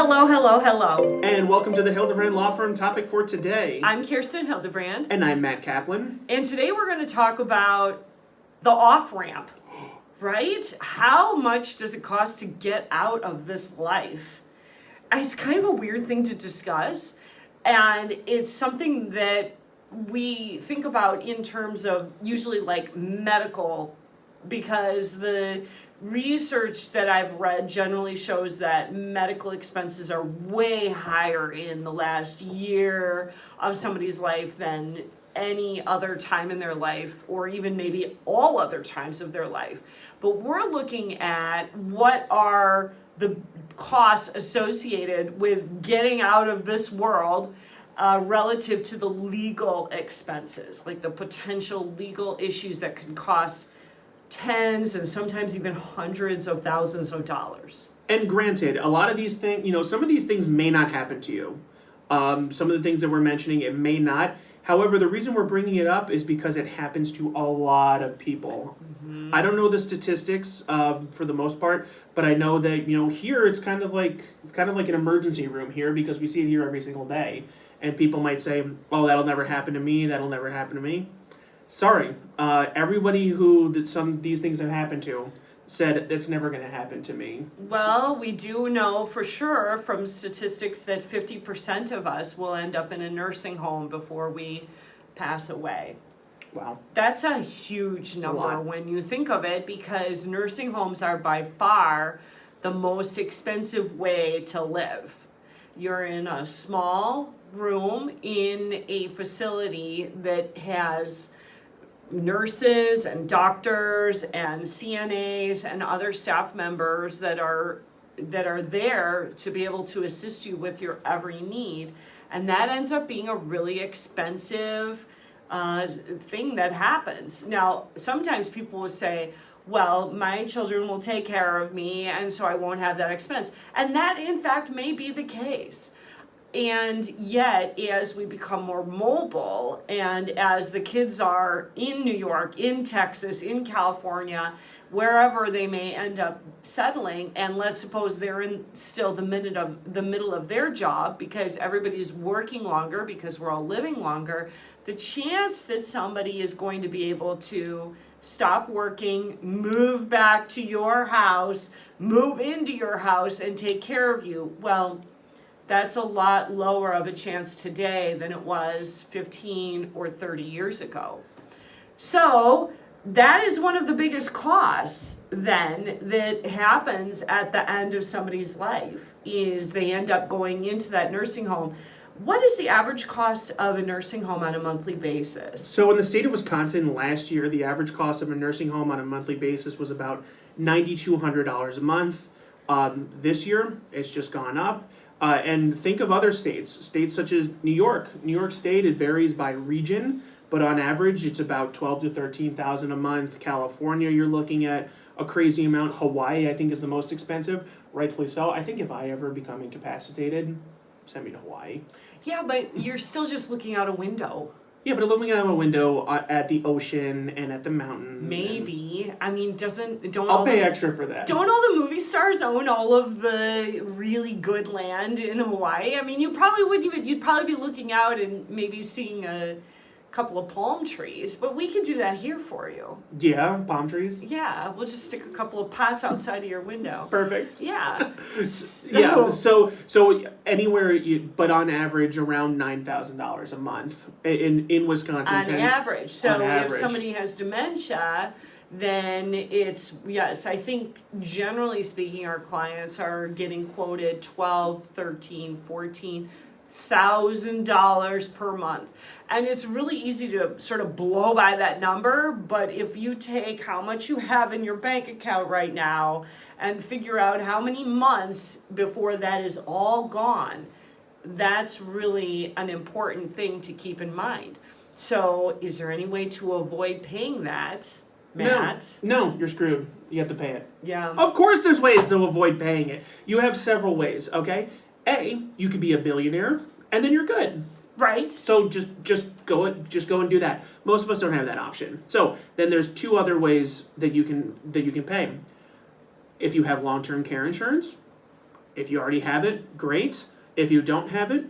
Hello, hello, hello. And welcome to the Hildebrand Law Firm topic for today. I'm Kirsten Hildebrand. And I'm Matt Kaplan. And today we're going to talk about the off-ramp, right? How much does it cost to get out of this life? It's kind of a weird thing to discuss, and it's something that we think about in terms of usually like medical, because the research that I've read generally shows that medical expenses are way higher in the last year of somebody's life than any other time in their life, or even maybe all other times of their life. But we're looking at what are the costs associated with getting out of this world relative to the legal expenses, like the potential legal issues that can cost tens and sometimes even hundreds of thousands of dollars. And granted, a lot of these things, some of these things may not happen to you. Some of the things that we're mentioning, it may not. However, the reason we're bringing it up is because it happens to a lot of people. Mm-hmm. I don't know the statistics for the most part, but I know that here it's kind of like an emergency room here, because we see it here every single day, and people might say, "Oh, that'll never happen to me. That'll never happen to me." Sorry, everybody who these things have happened to said that's never going to happen to me. Well, we do know for sure from statistics that 50% of us will end up in a nursing home before we pass away. Wow. That's a huge number when you think of it, because nursing homes are by far the most expensive way to live. You're in a small room in a facility that has nurses and doctors and CNAs and other staff members that are there to be able to assist you with your every need, and that ends up being a really expensive thing that happens. Now, sometimes people will say, well, my children will take care of me, and so I won't have that expense, and that in fact may be the case. And yet, as we become more mobile, and as the kids are in New York, in Texas, in California, wherever they may end up settling, and let's suppose they're in still the middle of their job, because everybody's working longer, because we're all living longer, the chance that somebody is going to be able to stop working, move back to your house, move into your house, and take care of you, well, that's a lot lower of a chance today than it was 15 or 30 years ago. So that is one of the biggest costs then that happens at the end of somebody's life, is they end up going into that nursing home. What is the average cost of a nursing home on a monthly basis? So in the state of Wisconsin last year, the average cost of a nursing home on a monthly basis was about $9,200 a month. This year, it's just gone up. And think of other states such as New York. New York State, it varies by region, but on average, it's about $12,000 to $13,000 a month. California, you're looking at a crazy amount. Hawaii, I think, is the most expensive, rightfully so. I think if I ever become incapacitated, send me to Hawaii. Yeah, but you're still just looking out a window. Yeah, but looking out a window at the ocean and at the mountain. Maybe. I mean, I'll pay extra for that. Don't all the movie stars own all of the really good land in Hawaii? I mean, you'd probably be looking out and maybe seeing a couple of palm trees, but we could do that here for you. Yeah, palm trees? Yeah, we'll just stick a couple of pots outside of your window. Perfect. Yeah. Yeah, so anywhere, but on average around $9,000 a month in Wisconsin. On average. So on average. If somebody has dementia, then it's, yes, I think generally speaking, our clients are getting quoted $12,000, $13,000, $14,000 per month. And it's really easy to sort of blow by that number, but if you take how much you have in your bank account right now and figure out how many months before that is all gone, that's really an important thing to keep in mind. So is there any way to avoid paying that, Matt? No, you're screwed. You have to pay it. Yeah. Of course there's ways to avoid paying it. You have several ways, okay? A, you could be a billionaire, and then you're good. Right. So just go and do that. Most of us don't have that option. So then there's two other ways that you can pay. If you have long-term care insurance, If you already have it, great. If you don't have it,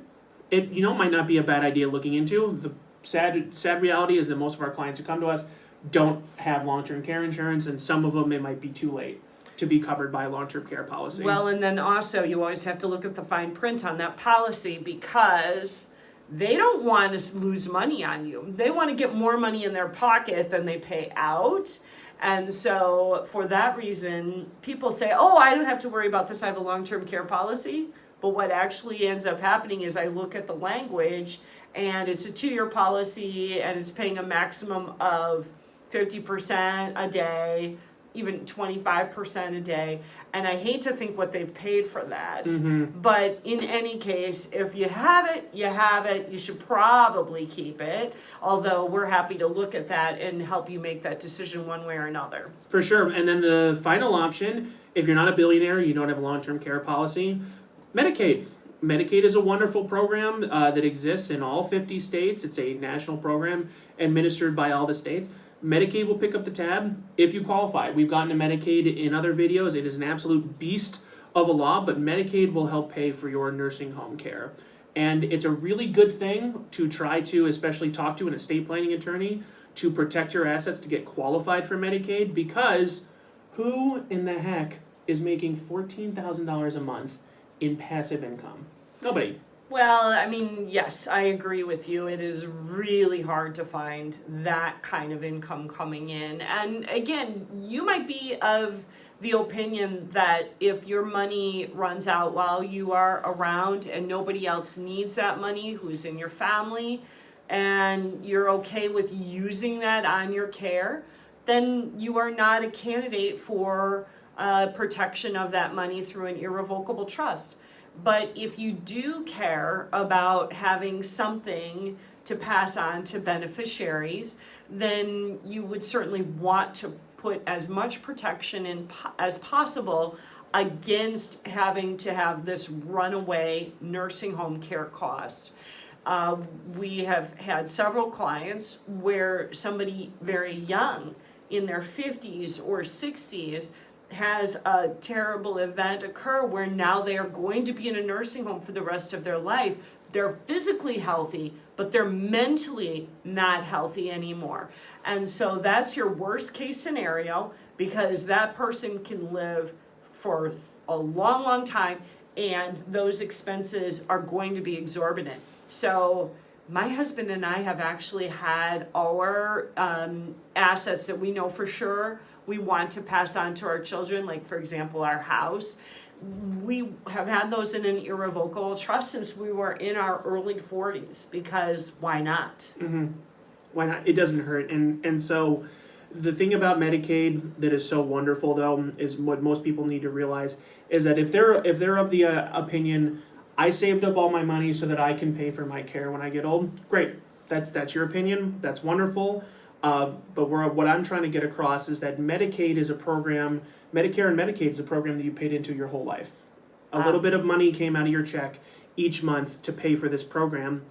it might not be a bad idea looking into. The sad reality is that most of our clients who come to us don't have long-term care insurance, and some of them it might be too late to be covered by a long-term care policy. Well, and then also you always have to look at the fine print on that policy, because they don't want to lose money on you. They want to get more money in their pocket than they pay out. And so for that reason, people say, oh, I don't have to worry about this, I have a long-term care policy. But what actually ends up happening is I look at the language, and it's a 2-year policy, and it's paying a maximum of 50% a day, even 25% a day. And I hate to think what they've paid for that. But in any case, if you have it, you have it. You should probably keep it. Although we're happy to look at that and help you make that decision one way or another. For sure. And then the final option, if you're not a billionaire, you don't have a long-term care policy, Medicaid. Medicaid is a wonderful program that exists in all 50 states. It's a national program administered by all the states. Medicaid will pick up the tab if you qualify. We've gotten to Medicaid in other videos. It is an absolute beast of a law, but Medicaid will help pay for your nursing home care. And it's a really good thing to try to especially talk to an estate planning attorney to protect your assets to get qualified for Medicaid, because who in the heck is making $14,000 a month in passive income? Nobody. Well, I mean, yes, I agree with you. It is really hard to find that kind of income coming in. And again, you might be of the opinion that if your money runs out while you are around and nobody else needs that money who's in your family, and you're okay with using that on your care, then you are not a candidate for protection of that money through an irrevocable trust. But if you do care about having something to pass on to beneficiaries, then you would certainly want to put as much protection in as possible against having to have this runaway nursing home care cost. We have had several clients where somebody very young, in their 50s or 60s, has a terrible event occur where now they are going to be in a nursing home for the rest of their life. They're physically healthy, but they're mentally not healthy anymore. And so that's your worst case scenario, because that person can live for a long, long time, and those expenses are going to be exorbitant. So my husband and I have actually had our assets that we know for sure we want to pass on to our children, like for example our house. We have had those in an irrevocable trust since we were in our early 40s, because why not? Why not? It doesn't hurt. And so the thing about Medicaid that is so wonderful, though, is what most people need to realize is that if they're of the opinion, I saved up all my money so that I can pay for my care when I get old, great. That's your opinion. That's wonderful. But what I'm trying to get across is that Medicaid is a program, Medicare and Medicaid is a program that you paid into your whole life. A little bit of money came out of your check each month to pay for this program.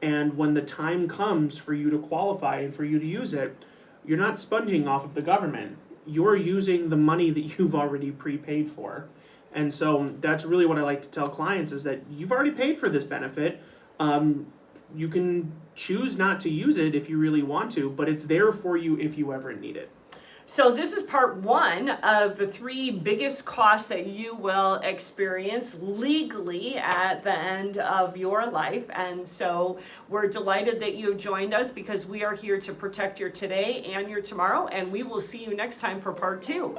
And when the time comes for you to qualify and for you to use it, you're not sponging off of the government. You're using the money that you've already prepaid for. And so that's really what I like to tell clients, is that you've already paid for this benefit. You can choose not to use it if you really want to, but it's there for you if you ever need it. So this is part 1 of the 3 biggest costs that you will experience legally at the end of your life. And so we're delighted that you have joined us, because we are here to protect your today and your tomorrow. And we will see you next time for part 2.